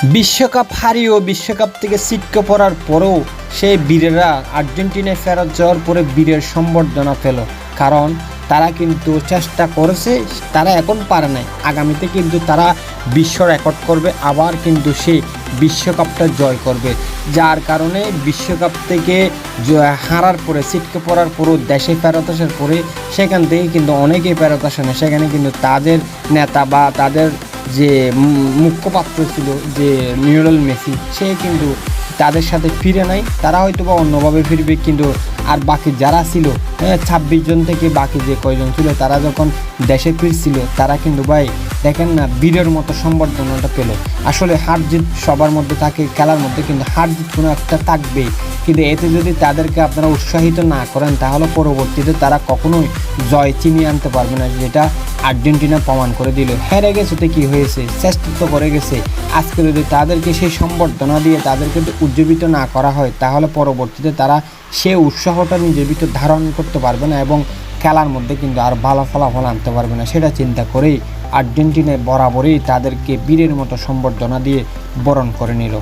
বিশ্বকাপ হারিয়েও বিশ্বকাপ থেকে ছিটকে পড়ার পরেও সেই বীরেরা আর্জেন্টিনায় ফেরত যাওয়ার পরে বীরের সম্বর্ধনা পেল। কারণ তারা কিন্তু চেষ্টা করেছে, তারা এখন পারে নাই, আগামীতে কিন্তু তারা বিশ্ব রেকর্ড করবে, আবার কিন্তু সেই বিশ্বকাপটা জয় করবে। যার কারণে বিশ্বকাপ থেকে হারার পরে ছিটকে পড়ার পরেও দেশে ফেরত আসার পরে সেখান থেকে কিন্তু অনেকেই ফেরত আসে না। সেখানে কিন্তু তাদের নেতা বা তাদের যে মুখপাত্র ছিল যে লিওনেল মেসি, সে কিন্তু তাদের সাথে ফিরে নাই। তারা হয়তো বা অন্যভাবে ফিরবে, কিন্তু আর বাকি যারা ছিল 26 জন থেকে বাকি যে কয়জন ছিল তারা যখন দেশে ফিরছিল তারা কিন্তু ভাই দেখেন না বীরের মতো সম্বর্ধনাটা পেল। আসলে হার জিত সবার মধ্যে থাকে, খেলার মধ্যে কিন্তু হার জিত কোনো একটা থাকবেই, কিন্তু এতে যদি তাদেরকে আপনারা উৎসাহিত না করেন তাহলে পরবর্তীতে তারা কখনোই জয় চিনিয়ে আনতে পারবে না, যেটা আর্জেন্টিনা প্রমাণ করে দিল। হেরে গেছে তো কী হয়েছে, শ্রেষ্ঠত্ব করে গেছে। আজকে যদি তাদেরকে সেই সম্বর্ধনা দিয়ে তাদেরকে উজ্জীবিত না করা হয় তাহলে পরবর্তীতে তারা সে উৎসাহটা নিজের ভিতর ধারণ করতে পারবে না এবং খেলার মধ্যে কিন্তু আর ভালো ফলাফল আনতে পারবে না। সেটা চিন্তা করেই আর্জেন্টিনায় বরাবরই তাদেরকে বীরের মতো সম্বর্ধনা দিয়ে বরণ করে নিল।